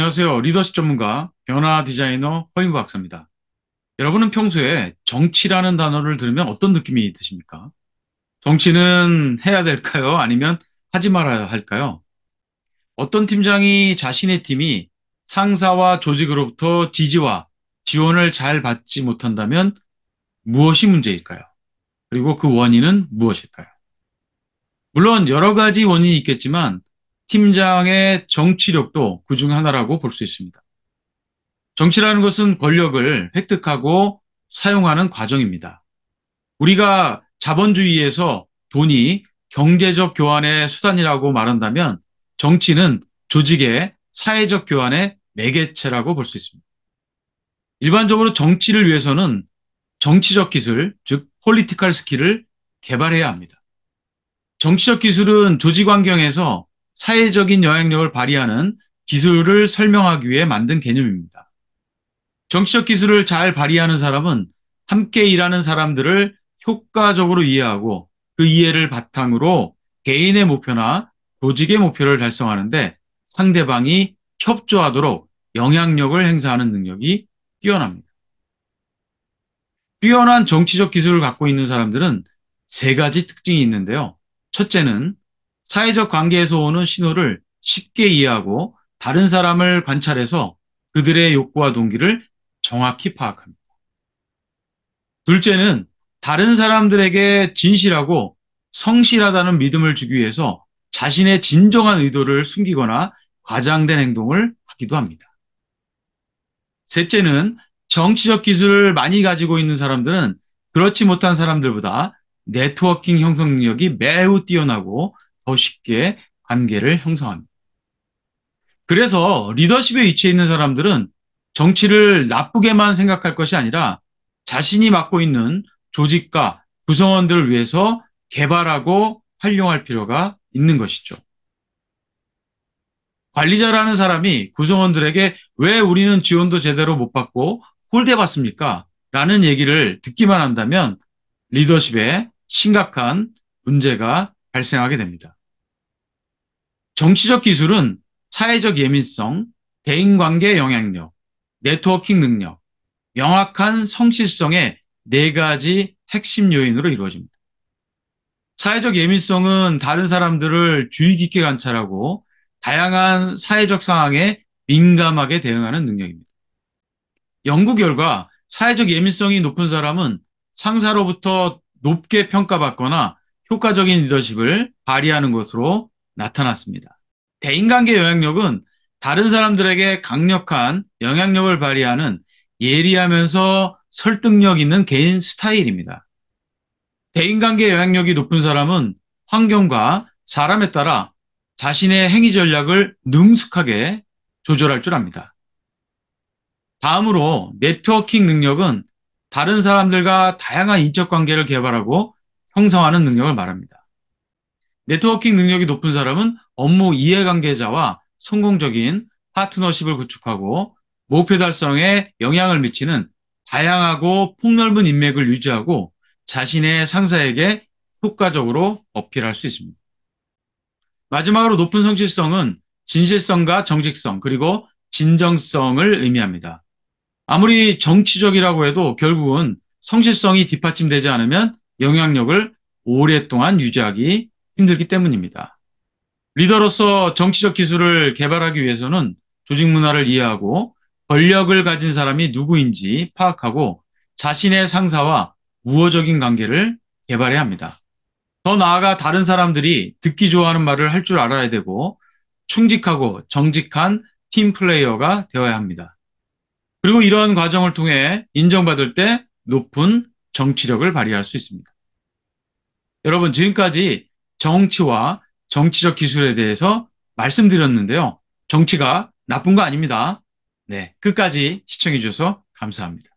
안녕하세요. 리더십 전문가, 변화 디자이너 허인구 박사입니다. 여러분은 평소에 정치라는 단어를 들으면 어떤 느낌이 드십니까? 정치는 해야 될까요? 아니면 하지 말아야 할까요? 어떤 팀장이 자신의 팀이 상사와 조직으로부터 지지와 지원을 잘 받지 못한다면 무엇이 문제일까요? 그리고 그 원인은 무엇일까요? 물론 여러 가지 원인이 있겠지만 팀장의 정치력도 그 중 하나라고 볼 수 있습니다. 정치라는 것은 권력을 획득하고 사용하는 과정입니다. 우리가 자본주의에서 돈이 경제적 교환의 수단이라고 말한다면 정치는 조직의 사회적 교환의 매개체라고 볼 수 있습니다. 일반적으로 정치를 위해서는 정치적 기술, 즉 폴리티컬 스킬을 개발해야 합니다. 정치적 기술은 조직 환경에서 사회적인 영향력을 발휘하는 기술을 설명하기 위해 만든 개념입니다. 정치적 기술을 잘 발휘하는 사람은 함께 일하는 사람들을 효과적으로 이해하고 그 이해를 바탕으로 개인의 목표나 조직의 목표를 달성하는데 상대방이 협조하도록 영향력을 행사하는 능력이 뛰어납니다. 뛰어난 정치적 기술을 갖고 있는 사람들은 세 가지 특징이 있는데요. 첫째는 사회적 관계에서 오는 신호를 쉽게 이해하고 다른 사람을 관찰해서 그들의 욕구와 동기를 정확히 파악합니다. 둘째는 다른 사람들에게 진실하고 성실하다는 믿음을 주기 위해서 자신의 진정한 의도를 숨기거나 과장된 행동을 하기도 합니다. 셋째는 정치적 기술을 많이 가지고 있는 사람들은 그렇지 못한 사람들보다 네트워킹 형성 능력이 매우 뛰어나고 더 쉽게 관계를 형성합니다. 그래서 리더십에 위치해 있는 사람들은 정치를 나쁘게만 생각할 것이 아니라 자신이 맡고 있는 조직과 구성원들을 위해서 개발하고 활용할 필요가 있는 것이죠. 관리자라는 사람이 구성원들에게 왜 우리는 지원도 제대로 못 받고 홀대받습니까? 라는 얘기를 듣기만 한다면 리더십에 심각한 문제가 발생하게 됩니다. 정치적 기술은 사회적 예민성, 대인관계 영향력, 네트워킹 능력, 명확한 성실성의 네 가지 핵심 요인으로 이루어집니다. 사회적 예민성은 다른 사람들을 주의 깊게 관찰하고 다양한 사회적 상황에 민감하게 대응하는 능력입니다. 연구 결과 사회적 예민성이 높은 사람은 상사로부터 높게 평가받거나 효과적인 리더십을 발휘하는 것으로 나타났습니다. 대인관계 영향력은 다른 사람들에게 강력한 영향력을 발휘하는 예리하면서 설득력 있는 개인 스타일입니다. 대인관계 영향력이 높은 사람은 환경과 사람에 따라 자신의 행위 전략을 능숙하게 조절할 줄 압니다. 다음으로 네트워킹 능력은 다른 사람들과 다양한 인적 관계를 개발하고 형성하는 능력을 말합니다. 네트워킹 능력이 높은 사람은 업무 이해관계자와 성공적인 파트너십을 구축하고 목표 달성에 영향을 미치는 다양하고 폭넓은 인맥을 유지하고 자신의 상사에게 효과적으로 어필할 수 있습니다. 마지막으로 높은 성실성은 진실성과 정직성 그리고 진정성을 의미합니다. 아무리 정치적이라고 해도 결국은 성실성이 뒷받침되지 않으면 영향력을 오랫동안 유지하기 힘들기 때문입니다. 리더로서 정치적 기술을 개발하기 위해서는 조직 문화를 이해하고 권력을 가진 사람이 누구인지 파악하고 자신의 상사와 우호적인 관계를 개발해야 합니다. 더 나아가 다른 사람들이 듣기 좋아하는 말을 할 줄 알아야 되고 충직하고 정직한 팀 플레이어가 되어야 합니다. 그리고 이러한 과정을 통해 인정받을 때 높은 정치력을 발휘할 수 있습니다. 여러분, 지금까지 정치와 정치적 기술에 대해서 말씀드렸는데요. 정치가 나쁜 거 아닙니다. 네, 끝까지 시청해 주셔서 감사합니다.